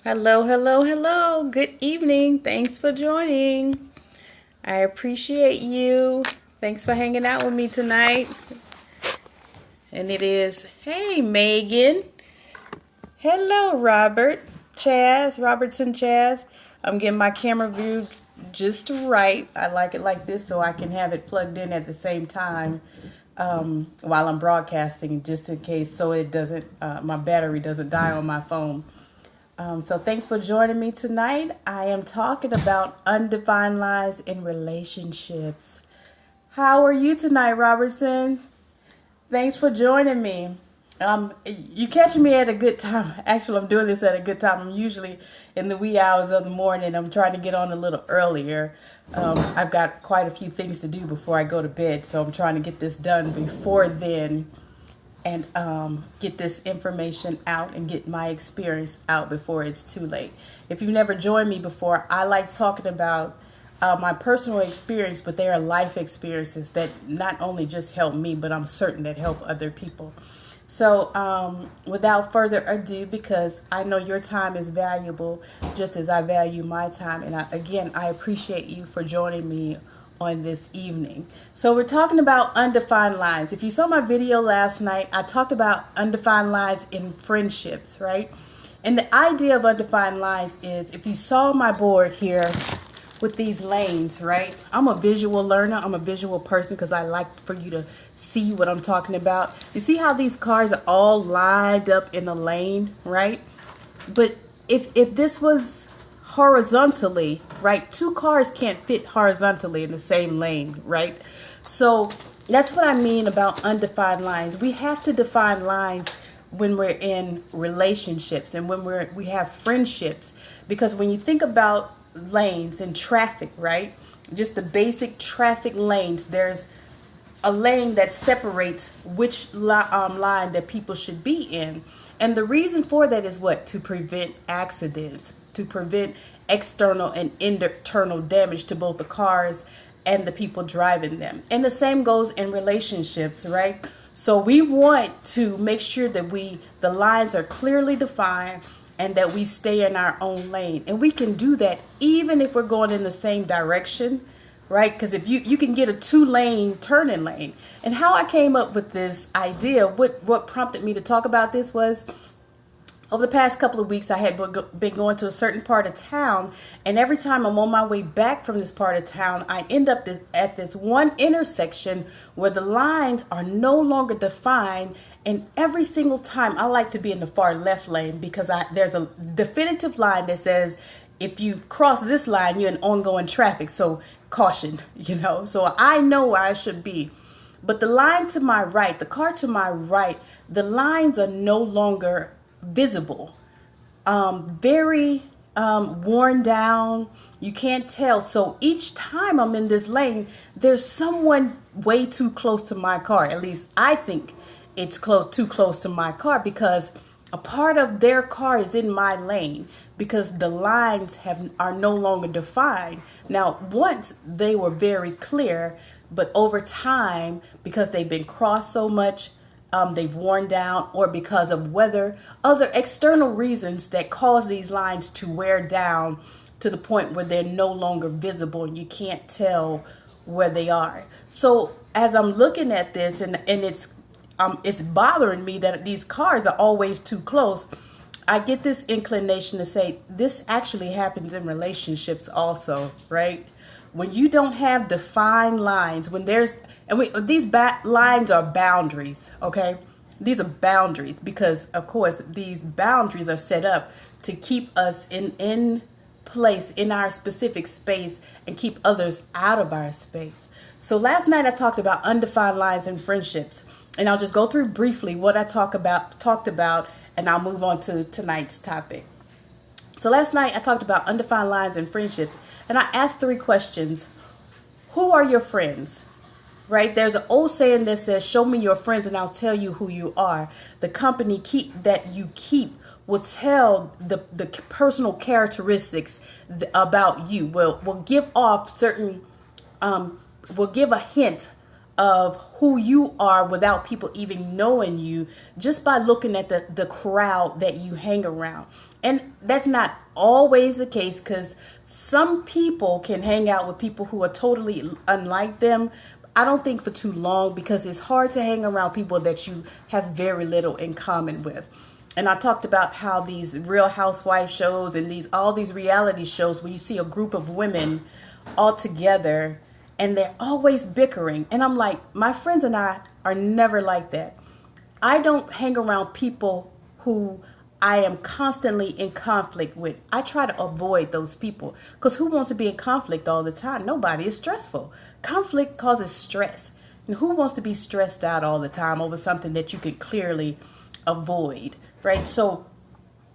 Hello, hello, hello. Good evening. Thanks for joining. I appreciate you. Thanks for hanging out with me tonight. And it is, hey, Megan. Hello, Robertson Chaz. I'm getting my camera view just right. I like it like this so I can have it plugged in at the same time while I'm broadcasting, just in case so it doesn't, my battery doesn't die on my phone. So thanks for joining me tonight. I am talking about undefined lines in relationships. How are you tonight, Robertson? Thanks for joining me. You catching me at a good time. Actually, I'm doing this at a good time. I'm usually in the wee hours of the morning. I'm trying to get on a little earlier. I've got quite a few things to do before I go to bed, so I'm trying to get this done before then. And get this information out and get my experience out before it's too late. If you've never joined me before, I like talking about my personal experience, but they are life experiences that not only just help me, but I'm certain that help other people. So without further ado, because I know your time is valuable just as I value my time. And I appreciate you for joining me on this evening. So we're talking about undefined lines. If you saw my video last night, I talked about undefined lines in friendships, right? And the idea of undefined lines is, if you saw my board here with these lanes, right? I'm a visual learner. I'm a visual person because I like for you to see what I'm talking about. You see how these cars are all lined up in a lane, right? But if this was horizontally, right? Two cars can't fit horizontally in the same lane, right? So that's what I mean about undefined lines. We have to define lines when we're in relationships and when we have friendships, because when you think about lanes and traffic, right? Just the basic traffic lanes, there's a lane that separates which line that people should be in. And the reason for that is what? To prevent accidents, to prevent external and internal damage to both the cars and the people driving them. And the same goes in relationships, right? So we want to make sure that the lines are clearly defined and that we stay in our own lane. And we can do that even if we're going in the same direction, right? Because if you can get a 2-lane turning lane. And how I came up with this idea, what prompted me to talk about this was, over the past couple of weeks, I had been going to a certain part of town, and every time I'm on my way back from this part of town, I end up at this one intersection where the lines are no longer defined. And every single time, I like to be in the far left lane because there's a definitive line that says, if you cross this line, you're in ongoing traffic, so caution, So I know where I should be. But the line to my right, the car to my right, the lines are no longer visible, very worn down. You can't tell. So each time I'm in this lane, there's someone way too close to my car. At least I think it's too close to my car, because a part of their car is in my lane because the lines are no longer defined. Now, once they were very clear, but over time, because they've been crossed so much, they've worn down, or because of weather, other external reasons that cause these lines to wear down to the point where they're no longer visible and you can't tell where they are. So as I'm looking at this, and it's bothering me that these cars are always too close, I get this inclination to say this actually happens in relationships also, right? When you don't have defined lines, these lines are boundaries, okay? These are boundaries because, of course, these boundaries are set up to keep us in place in our specific space and keep others out of our space. So last night I talked about undefined lines in friendships, and I'll just go through briefly what I talked about, and I'll move on to tonight's topic. So last night I talked about undefined lines in friendships, and I asked 3 questions. Who are your friends? Right? There's an old saying that says, show me your friends and I'll tell you who you are. The company that you keep will tell the personal characteristics about you. Will give off certain, will give a hint of who you are without people even knowing you, just by looking at the crowd that you hang around. And that's not always the case, because some people can hang out with people who are totally unlike them. I don't think for too long, because it's hard to hang around people that you have very little in common with. And I talked about how these Real Housewife shows and all these reality shows where you see a group of women all together and they're always bickering. And I'm like, my friends and I are never like that. I don't hang around people who I am constantly in conflict with. I try to avoid those people, because who wants to be in conflict all the time? Nobody. Is stressful. Conflict causes stress. And who wants to be stressed out all the time over something that you can clearly avoid, right? So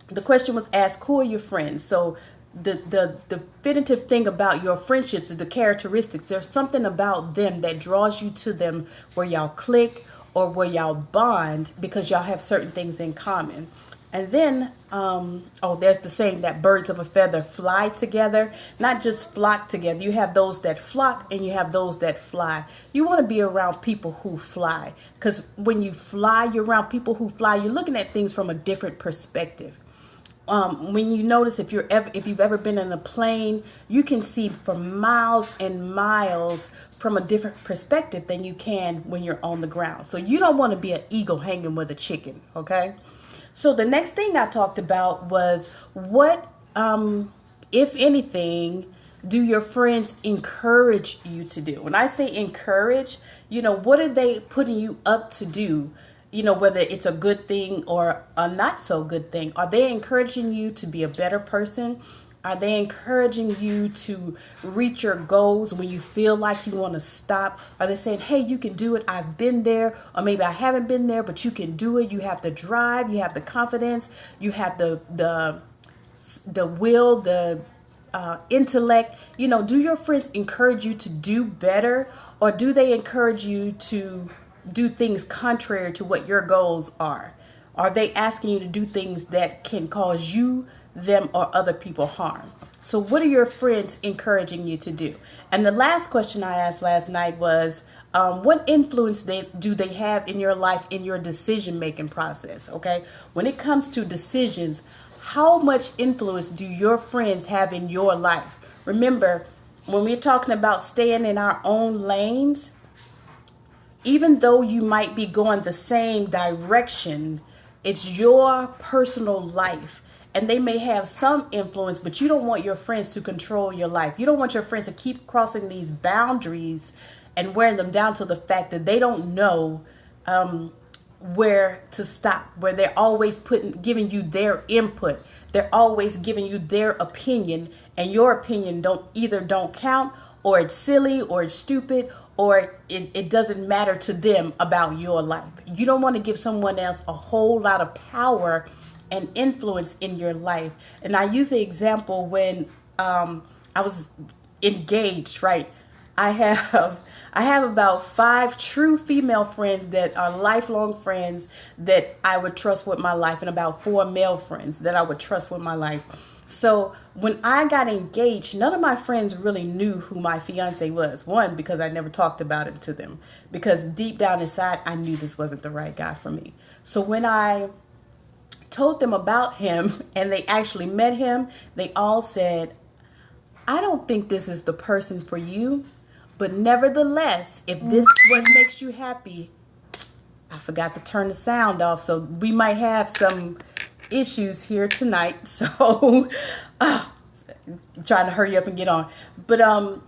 the question was asked, who are your friends? So the definitive thing about your friendships is the characteristics. There's something about them that draws you to them, where y'all click or where y'all bond, because y'all have certain things in common. And then, there's the saying that birds of a feather fly together, not just flock together. You have those that flock and you have those that fly. You want to be around people who fly, because when you fly, you're around people who fly. You're looking at things from a different perspective. When you notice, if you've ever been in a plane, you can see for miles and miles from a different perspective than you can when you're on the ground. So you don't want to be an eagle hanging with a chicken, okay? So the next thing I talked about was what, if anything, do your friends encourage you to do? When I say encourage, what are they putting you up to do? Whether it's a good thing or a not so good thing. Are they encouraging you to be a better person? Are they encouraging you to reach your goals when you feel like you want to stop? Are they saying, hey, you can do it. I've been there. Or maybe I haven't been there, but you can do it. You have the drive. You have the confidence. You have the will, the intellect. Do your friends encourage you to do better? Or do they encourage you to do things contrary to what your goals are? Are they asking you to do things that can cause you, them, or other people harm? So what are your friends encouraging you to do? And the last question I asked last night was, what influence do they have in your life, in your decision-making process? Okay, when it comes to decisions, how much influence do your friends have in your life? Remember, when we're talking about staying in our own lanes, even though you might be going the same direction, it's your personal life. And they may have some influence, but you don't want your friends to control your life. You don't want your friends to keep crossing these boundaries and wearing them down to the fact that they don't know where to stop, where they're always giving you their input. They're always giving you their opinion, and your opinion don't count, or it's silly, or it's stupid, or it doesn't matter to them about your life. You don't want to give someone else a whole lot of power and influence in your life. And I use the example when I was engaged, right? I have about 5 true female friends that are lifelong friends that I would trust with my life, and about 4 male friends that I would trust with my life. So when I got engaged, none of my friends really knew who my fiance was. One, because I never talked about it to them, because deep down inside, I knew this wasn't the right guy for me. So when I told them about him and they actually met him, they all said, I don't think this is the person for you, but nevertheless, if this is what makes you happy, I forgot to turn the sound off, so we might have some issues here tonight. So trying to hurry up and get on. But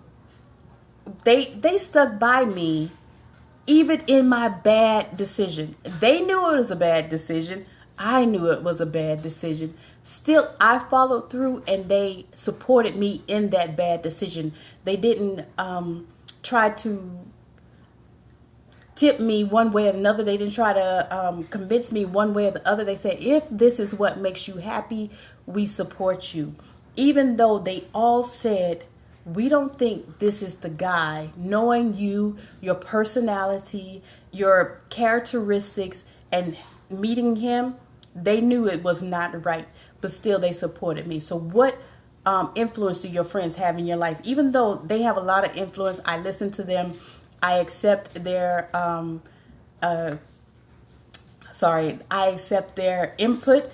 they stuck by me even in my bad decision. They knew it was a bad decision. I knew it was a bad decision. Still, I followed through, and they supported me in that bad decision. They didn't try to tip me one way or another. They didn't try to convince me one way or the other. They said, if this is what makes you happy, we support you. Even though they all said, we don't think this is the guy, knowing you, your personality, your characteristics, and meeting him, they knew it was not right, but still they supported me. So what influence do your friends have in your life? Even though they have a lot of influence, I listen to them. I accept their I accept their input.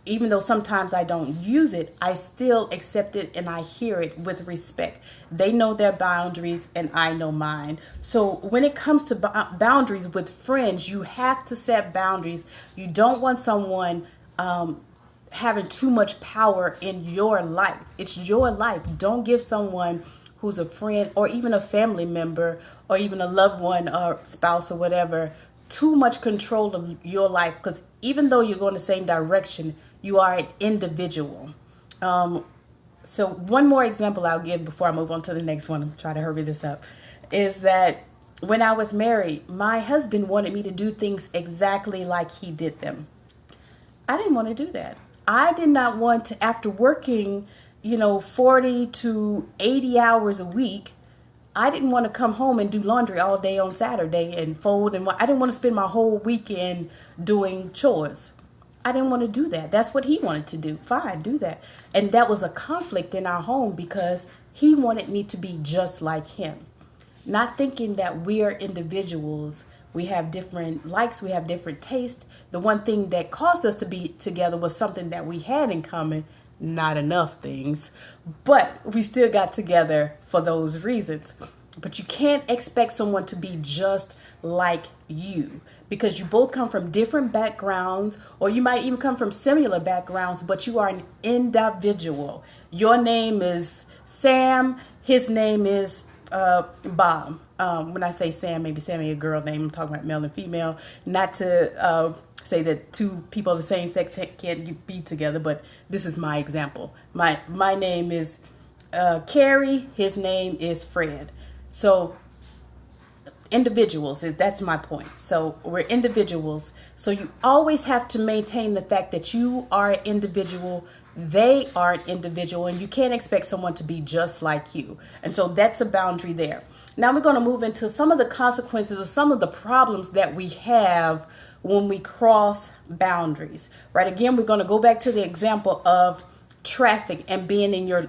even though sometimes I don't use it, I still accept it and I hear it with respect. They know their boundaries and I know mine. So when it comes to boundaries with friends, you have to set boundaries. You don't want someone having too much power in your life. It's your life. Don't give someone who's a friend or even a family member or even a loved one or spouse or whatever too much control of your life, because even though you're going the same direction, you are an individual. So one more example I'll give before I move on to the next one, I'm trying to hurry this up, is that when I was married, my husband wanted me to do things exactly like he did them. I didn't want to do that. I did not want to, after working, 40 to 80 hours a week, I didn't want to come home and do laundry all day on Saturday and fold. And I didn't want to spend my whole weekend doing chores. I didn't want to do that. That's what he wanted to do. Fine, do that. And that was a conflict in our home because he wanted me to be just like him. Not thinking that we are individuals. We have different likes. We have different tastes. The one thing that caused us to be together was something that we had in common. Not enough things, but we still got together for those reasons. But you can't expect someone to be just like you, because you both come from different backgrounds, or you might even come from similar backgrounds, but you are an individual. Your name is Sam, his name is Bob. When I say Sam, maybe Sammy a girl name, I'm talking about male and female, not to say that two people of the same sex can't be together, but this is my example. My name is Carrie, his name is Fred. So individuals, that's my point. So we're individuals. So you always have to maintain the fact that you are an individual, they are an individual, and you can't expect someone to be just like you. And so that's a boundary there. Now we're going to move into some of the consequences of some of the problems that we have when we cross boundaries, right? Again, we're going to go back to the example of traffic and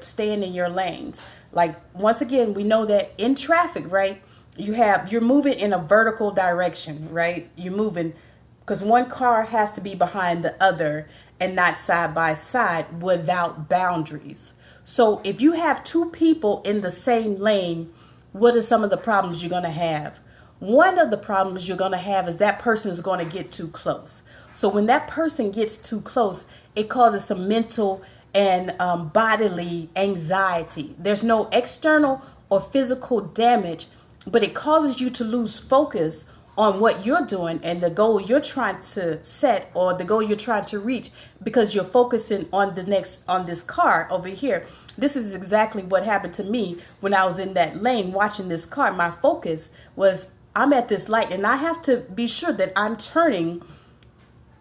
staying in your lanes. Like, once again, we know that in traffic, right, you're moving in a vertical direction, right? You're moving because one car has to be behind the other and not side by side without boundaries. So if you have two people in the same lane, what are some of the problems you're going to have? One of the problems you're going to have is that person is going to get too close. So when that person gets too close, it causes some mental and bodily anxiety. There's no external or physical damage, but it causes you to lose focus on what you're doing and the goal you're trying to set or the goal you're trying to reach, because you're focusing on this car over here. This is exactly what happened to me when I was in that lane watching this car. My focus was, I'm at this light and I have to be sure that I'm turning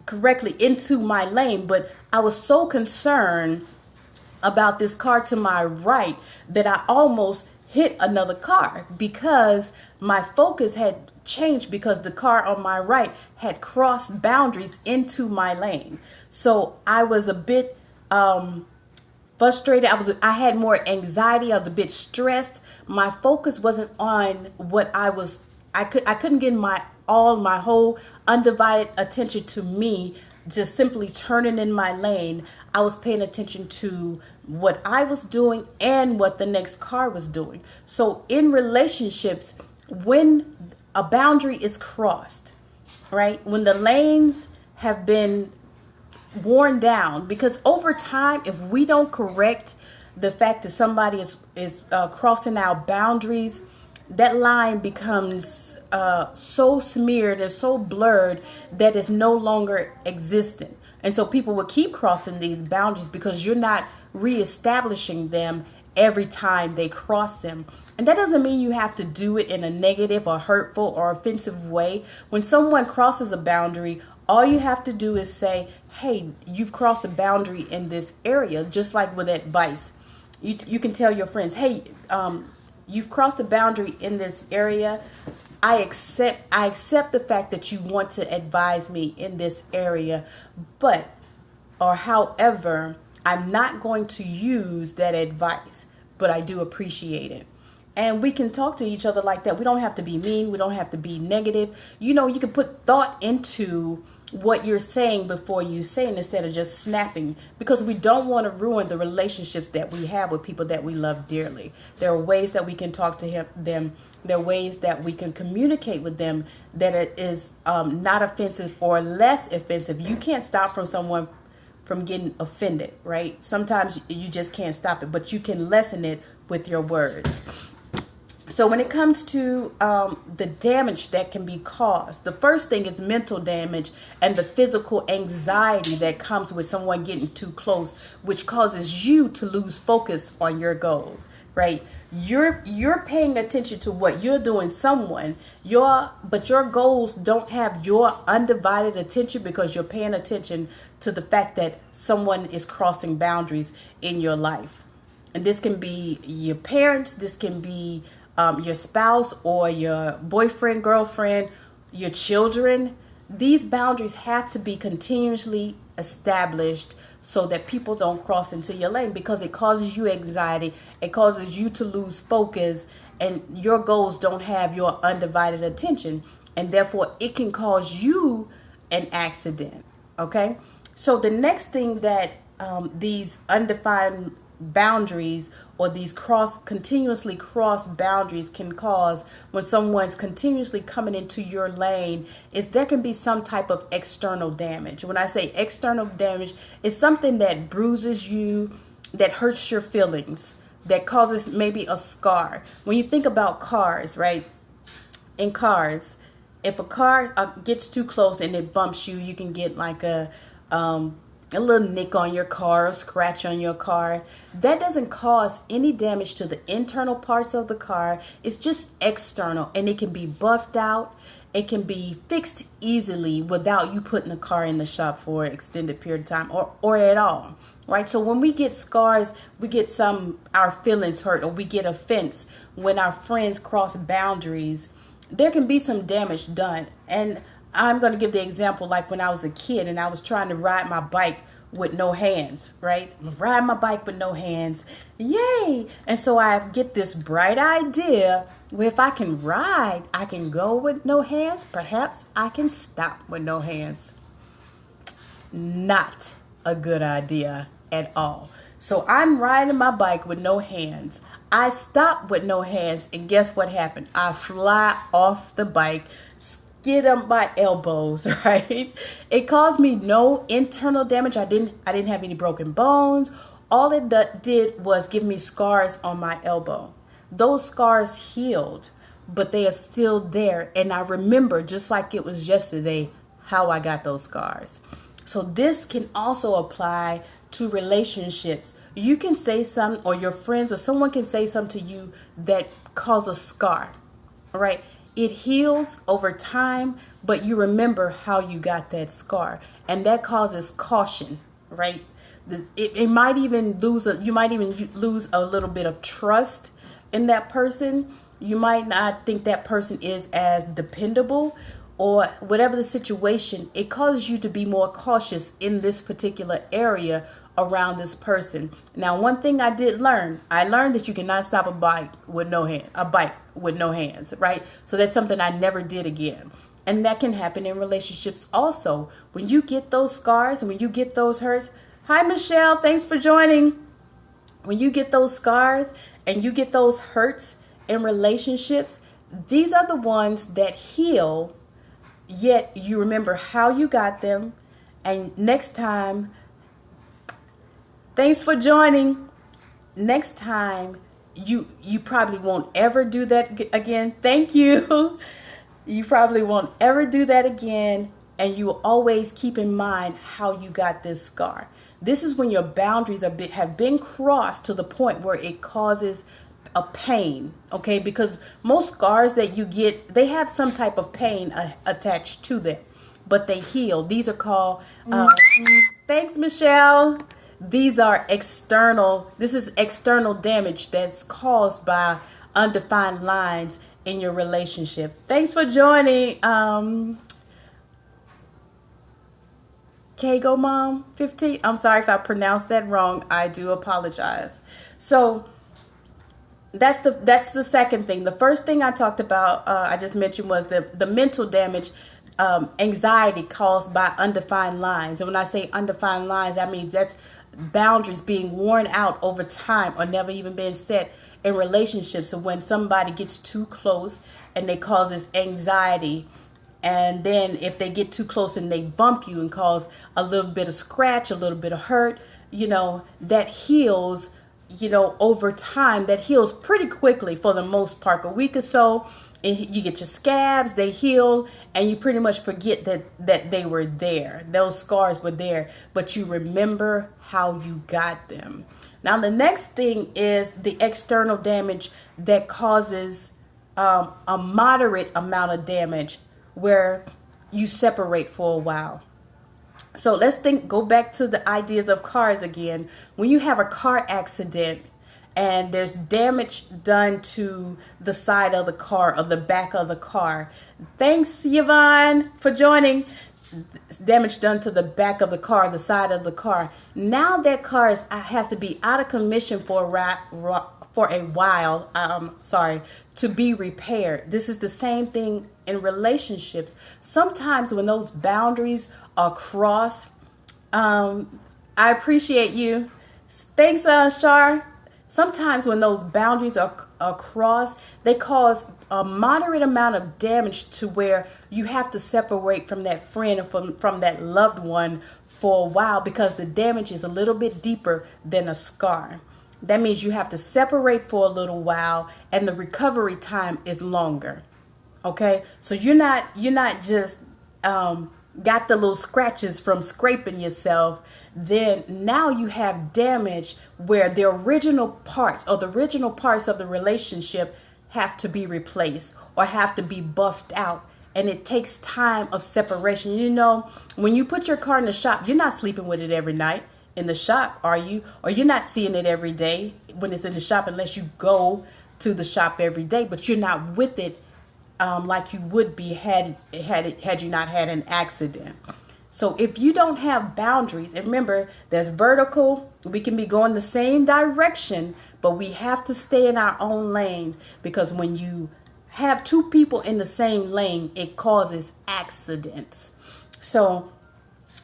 correctly into my lane. But I was so concerned about this car to my right that I almost hit another car because my focus had changed because the car on my right had crossed boundaries into my lane. So I was a bit frustrated. I had more anxiety. I was a bit stressed. My focus wasn't on what I couldn't get my whole undivided attention to me, just simply turning in my lane. I was paying attention to what I was doing and what the next car was doing. So in relationships, when a boundary is crossed, right? When the lanes have been worn down, because over time, if we don't correct the fact that somebody is crossing our boundaries, that line becomes so smeared and so blurred that it's no longer existent. And so people will keep crossing these boundaries because you're not reestablishing them every time they cross them. And that doesn't mean you have to do it in a negative or hurtful or offensive way. When someone crosses a boundary, all you have to do is say, hey, you've crossed a boundary in this area. Just like with advice, you can tell your friends, hey, you've crossed a boundary in this area. I accept the fact that you want to advise me in this area, however, I'm not going to use that advice, but I do appreciate it. And we can talk to each other like that. We don't have to be mean. We don't have to be negative. You can put thought into what you're saying before you say it instead of just snapping, because we don't want to ruin the relationships that we have with people that we love dearly. There are ways that we can talk to them. There are ways that we can communicate with them that it is not offensive or less offensive. You can't stop from someone from getting offended, right? Sometimes you just can't stop it, but you can lessen it with your words. So when it comes to the damage that can be caused, the first thing is mental damage and the physical anxiety that comes with someone getting too close, which causes you to lose focus on your goals, right? You're paying attention to what you're doing, but your goals don't have your undivided attention because you're paying attention to the fact that someone is crossing boundaries in your life. And this can be your parents, this can be your spouse or your boyfriend, girlfriend, your children. These boundaries have to be continuously established so that people don't cross into your lane, because it causes you anxiety, it causes you to lose focus, and your goals don't have your undivided attention, and therefore it can cause you an accident. Okay, so the next thing that these undefined boundaries or these continuously cross boundaries can cause when someone's continuously coming into your lane is there can be some type of external damage. When I say external damage, it's something that bruises you, that hurts your feelings, that causes maybe a scar. When you think about cars, right? In cars, if a car gets too close and it bumps you, you can get like a little nick on your car, a scratch on your car. That doesn't cause any damage to the internal parts of the car. It's just external, and it can be buffed out. It can be fixed easily without you putting the car in the shop for an extended period of time or at all, right? So when we get scars, we get our feelings hurt, or we get offense when our friends cross boundaries. There can be some damage done. And I'm going to give the example like when I was a kid and I was trying to ride my bike with no hands, right? Ride my bike with no hands. Yay! And so I get this bright idea where if I can ride, I can go with no hands. Perhaps I can stop with no hands. Not a good idea at all. So I'm riding my bike with no hands. I stop with no hands, and guess what happened? I fly off the bike, get on my elbows, right? It caused me no internal damage. I didn't have any broken bones. All it did was give me scars on my elbow. Those scars healed, but they are still there. And I remember, just like it was yesterday, how I got those scars. So this can also apply to relationships. You can say something, or your friends or someone can say something to you that causes a scar, right? It heals over time, but you remember how you got that scar, and that causes caution, right? It might even you might even lose a little bit of trust in that person. You might not think that person is as dependable, or whatever the situation. It causes you to be more cautious in this particular area around this person. Now, one thing I learned that you cannot stop a bike with no hands, right? So that's something I never did again. And that can happen in relationships also. When you get those scars and when you get those hurts. Hi, Michelle. Thanks for joining. When you get those scars and you get those hurts in relationships, these are the ones that heal, yet you remember how you got them. And next time, thanks for joining. Next time, you probably won't ever do that again. Thank you. You probably won't ever do that again. And you will always keep in mind how you got this scar. This is when your boundaries have been crossed to the point where it causes a pain. Okay, because most scars that you get, they have some type of pain attached to them, but they heal. These are called, thanks, Michelle. These are external. This is external damage that's caused by undefined lines in your relationship. Thanks for joining. Kago Mom 15. I'm sorry if I pronounced that wrong. I do apologize. So that's the second thing. The first thing I talked about, I just mentioned, was the mental damage anxiety caused by undefined lines. And when I say undefined lines, that means that's boundaries being worn out over time or never even been set in relationships. So when somebody gets too close and they cause this anxiety, and then if they get too close and they bump you and cause a little bit of scratch, a little bit of hurt, that heals, over time. That heals pretty quickly for the most part, a week or so. And you get your scabs, they heal, and you pretty much forget that they were there. Those scars were there, but you remember how you got them. Now, the next thing is the external damage that causes a moderate amount of damage where you separate for a while. So let's go back to the ideas of cars again. When you have a car accident and there's damage done to the side of the car or the back of the car. Thanks, Yvonne, for joining. Damage done to the back of the car, the side of the car. Now that car has to be out of commission for a while, to be repaired. This is the same thing in relationships. Sometimes when those boundaries are crossed, I appreciate you. Thanks, Shar. Sometimes when those boundaries are crossed, they cause a moderate amount of damage to where you have to separate from that friend or from that loved one for a while because the damage is a little bit deeper than a scar. That means you have to separate for a little while and the recovery time is longer. Okay, so you're not just got the little scratches from scraping yourself. Then now you have damage where the original parts of the relationship have to be replaced or have to be buffed out. And it takes time of separation. When you put your car in the shop, you're not sleeping with it every night in the shop, are you? Or you're not seeing it every day when it's in the shop unless you go to the shop every day, but you're not with it like you would be had you not had an accident. So if you don't have boundaries, and remember, there's vertical, we can be going the same direction, but we have to stay in our own lanes because when you have two people in the same lane, it causes accidents. So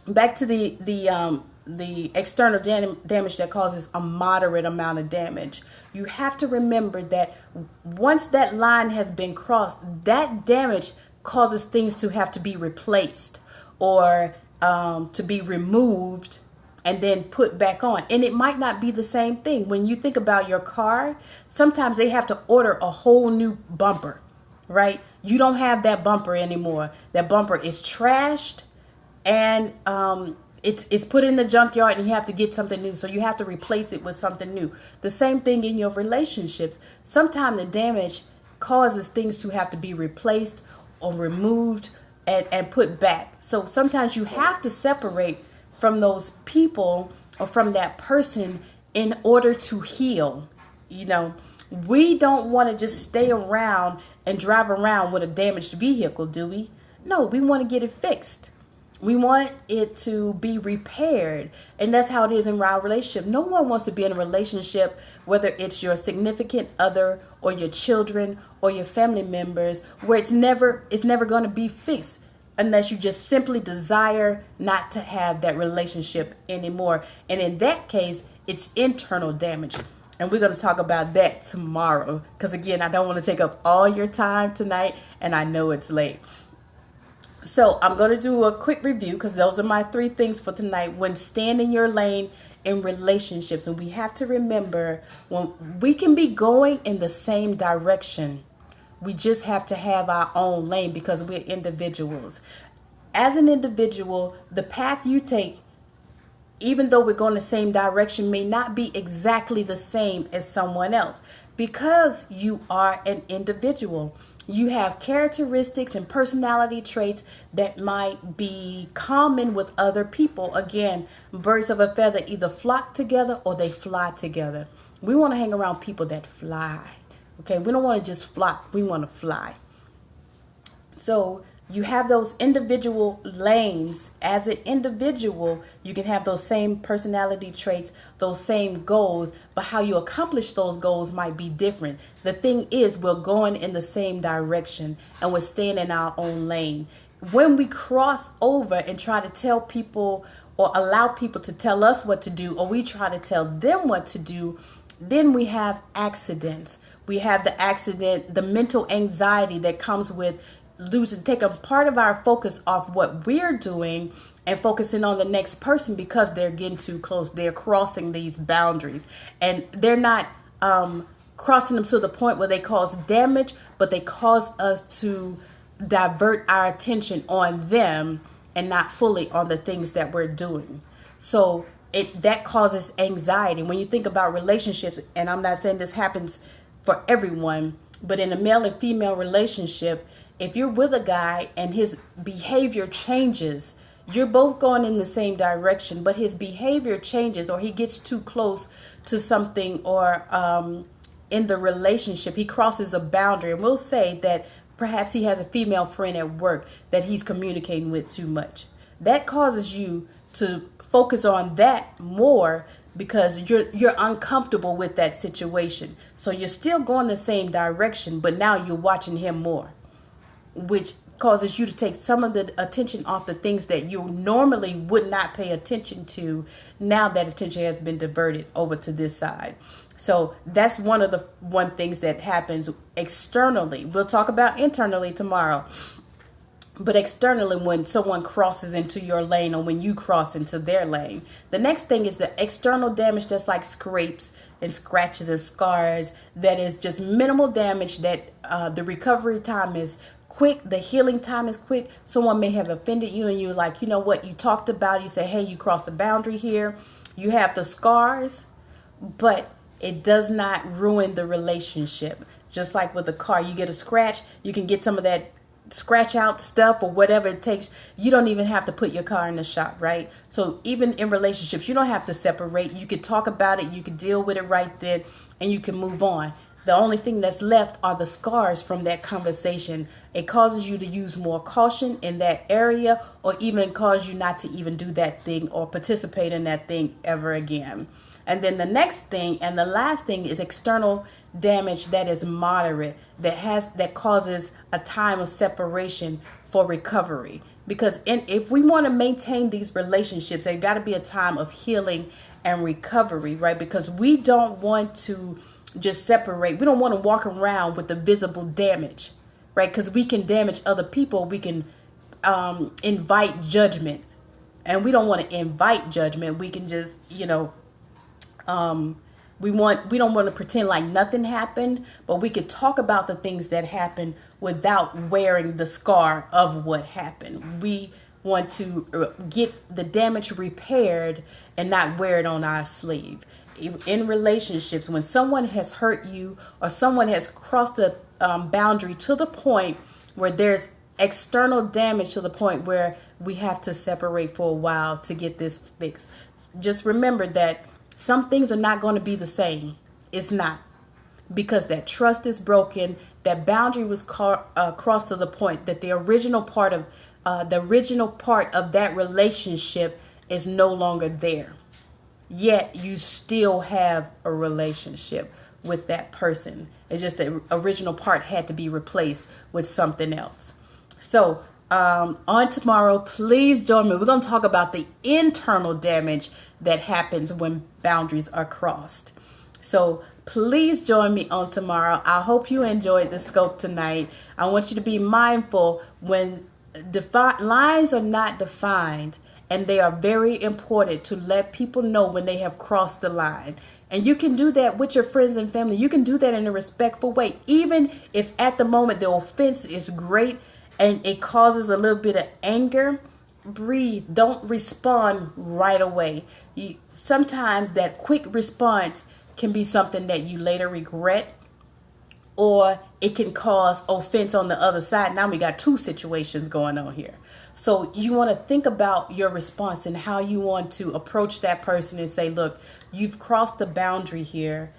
back to the external damage that causes a moderate amount of damage. You have to remember that once that line has been crossed, that damage causes things to have to be replaced or to be removed and then put back on. And it might not be the same thing. When you think about your car, sometimes they have to order a whole new bumper, right? You don't have that bumper anymore. That bumper is trashed and it's put in the junkyard and you have to get something new. So you have to replace it with something new. The same thing in your relationships. Sometimes the damage causes things to have to be replaced or removed and put back. So sometimes you have to separate from those people or from that person in order to heal. We don't want to just stay around and drive around with a damaged vehicle, do we? No, we want to get it fixed. We want it to be repaired. And that's how it is in our relationship. No one wants to be in a relationship, whether it's your significant other or your children or your family members, where it's never going to be fixed unless you just simply desire not to have that relationship anymore. And in that case, it's internal damage. And we're going to talk about that tomorrow. Because again, I don't want to take up all your time tonight. And I know it's late. So I'm going to do a quick review because those are my 3 things for tonight. When staying in your lane in relationships. And we have to remember when we can be going in the same direction. We just have to have our own lane because we're individuals. As an individual, the path you take, even though we're going the same direction, may not be exactly the same as someone else because you are an individual. You have characteristics and personality traits that might be common with other people. Again, birds of a feather either flock together or they fly together. We want to hang around people that fly. Okay, we don't want to just flock. We want to fly. So you have those individual lanes. As an individual, you can have those same personality traits, those same goals, but how you accomplish those goals might be different. The thing is, we're going in the same direction and we're staying in our own lane. when we cross over and try to tell people or allow people to tell us what to do, or we try to tell them what to do, then we have accidents. We have the mental anxiety that comes with taking part of our focus off what we're doing and focusing on the next person because they're getting too close. They're crossing these boundaries, and they're not crossing them to the point where they cause damage, but they cause us to divert our attention on them and not fully on the things that we're doing. So that causes anxiety. When you think about relationships, and I'm not saying this happens for everyone, but in a male and female relationship, if you're with a guy and his behavior changes, you're both going in the same direction, but his behavior changes, or he gets too close to something, or in the relationship, he crosses a boundary. And we'll say that perhaps he has a female friend at work that he's communicating with too much. That causes you to focus on that more because you're uncomfortable with that situation. So you're still going the same direction, but now you're watching him more, which causes you to take some of the attention off the things that you normally would not pay attention to. Now that attention has been diverted over to this side. So that's one things that happens externally. We'll talk about internally tomorrow. But externally, when someone crosses into your lane or when you cross into their lane. The next thing is the external damage, that's like scrapes and scratches and scars. That is just minimal damage that the recovery time is quick. The healing time is quick. Someone may have offended you and you're like, you know what, you talked about, you say, hey, you crossed the boundary here. You have the scars, but it does not ruin the relationship. Just like with a car, you get a scratch, you can get some of that scratch out stuff or whatever it takes. You don't even have to put your car in the shop, right? So even in relationships, you don't have to separate. You can talk about it, you can deal with it right then, and you can move on. The only thing that's left are the scars from that conversation. It causes you to use more caution in that area, or even cause you not to even do that thing or participate in that thing ever again. And then the next thing and the last thing is external damage that is moderate, that causes a time of separation for recovery. Because if we want to maintain these relationships, there's got to be a time of healing and recovery, right? Because we don't want to just separate. We don't want to walk around with the visible damage, right? Because we can damage other people. We can invite judgment, and we don't want to invite judgment. We can just, we don't want to pretend like nothing happened, but we could talk about the things that happened without wearing the scar of what happened. We want to get the damage repaired and not wear it on our sleeve. In relationships, when someone has hurt you or someone has crossed the boundary to the point where there's external damage, to the point where we have to separate for a while to get this fixed, just remember that some things are not going to be the same. It's not, because that trust is broken. That boundary was crossed to the point that the original part of that relationship is no longer there. Yet you still have a relationship with that person. It's just the original part had to be replaced with something else. So on tomorrow, please join me. We're going to talk about the internal damage that happens when boundaries are crossed. So please join me on tomorrow. I hope you enjoyed the scope tonight. I want you to be mindful when lines are not defined, and they are very important to let people know when they have crossed the line. And you can do that with your friends and family. You can do that in a respectful way, even if at the moment the offense is great and it causes a little bit of anger. Breathe. Don't respond right away. Sometimes that quick response can be something that you later regret, or it can cause offense on the other side. Now we got two situations going on here. So you want to think about your response and how you want to approach that person and say, look, you've crossed the boundary here,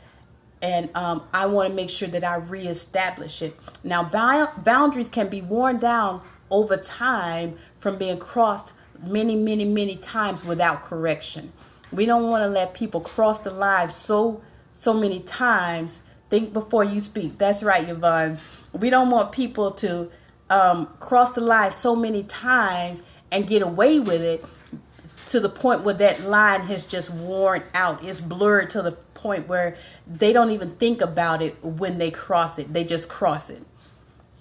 and I want to make sure that I reestablish it. Now, boundaries can be worn down over time from being crossed many, many, many times without correction. We don't want to let people cross the line so many times. Think before you speak. That's right, Yvonne. We don't want people to cross the line so many times and get away with it to the point where that line has just worn out. It's blurred to the point where they don't even think about it when they cross it. They just cross it.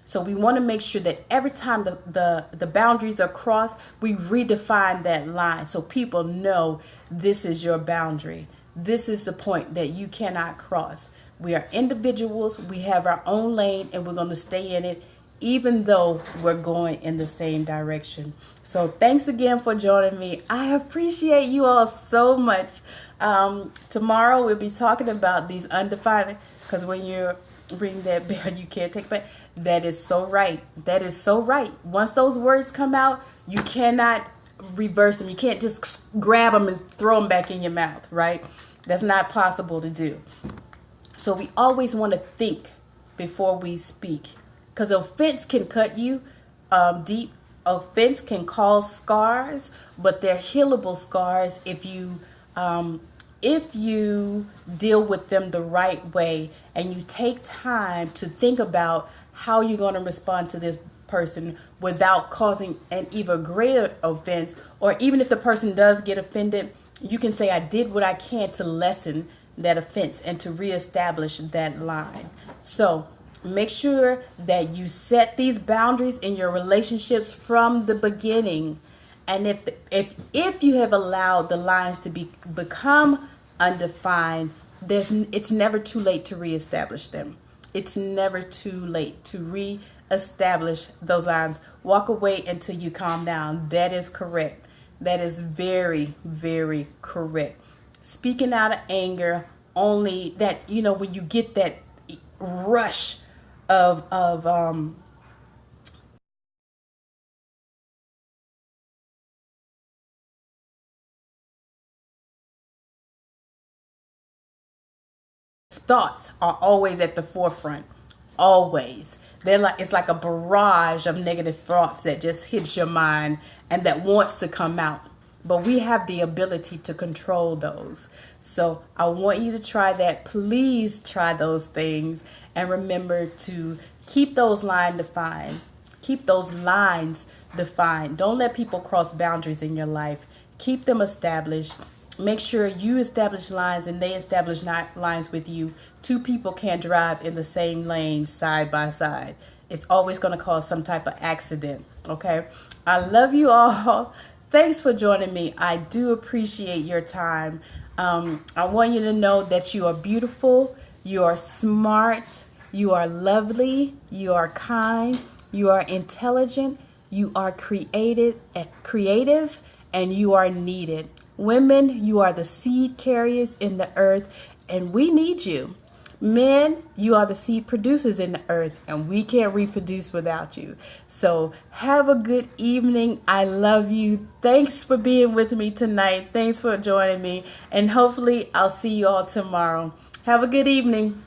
So we want to make sure that every time the boundaries are crossed, we redefine that line so people know this is your boundary. This is the point that you cannot cross. We are individuals. We have our own lane, and we're going to stay in it even though we're going in the same direction. So thanks again for joining me. I appreciate you all so much. Tomorrow we'll be talking about these undefined, because when you're ring that bell, you can't take back. That is so right. That is so right. Once those words come out, you cannot reverse them. You can't just grab them and throw them back in your mouth, right? That's not possible to do. So we always want to think before we speak, because offense can cut you deep. Offense can cause scars, but they're healable scars if you deal with them the right way and you take time to think about how you're going to respond to this person without causing an even greater offense. Or even if the person does get offended, you can say, I did what I can to lessen that offense and to reestablish that line. So make sure that you set these boundaries in your relationships from the beginning. And if you have allowed the lines to become undefined, it's never too late to reestablish them. It's never too late to reestablish those lines. Walk away until you calm down. That is correct. That is very, very correct. Speaking out of anger, only that, when you get that rush of thoughts are always at the forefront. Always. It's like a barrage of negative thoughts that just hits your mind and that wants to come out. But we have the ability to control those. So I want you to try that. Please try those things. And remember to keep those lines defined. Keep those lines defined. Don't let people cross boundaries in your life. Keep them established. Make sure you establish lines and they establish lines with you. Two people can't drive in the same lane side by side. It's always going to cause some type of accident. Okay? I love you all. Thanks for joining me. I do appreciate your time. I want you to know that you are beautiful, you are smart, you are lovely, you are kind, you are intelligent, you are creative, and you are needed. Women, you are the seed carriers in the earth, and we need you. Men, you are the seed producers in the earth, and we can't reproduce without you. So have a good evening. I love you. Thanks for being with me tonight. Thanks for joining me, and hopefully I'll see you all tomorrow. Have a good evening.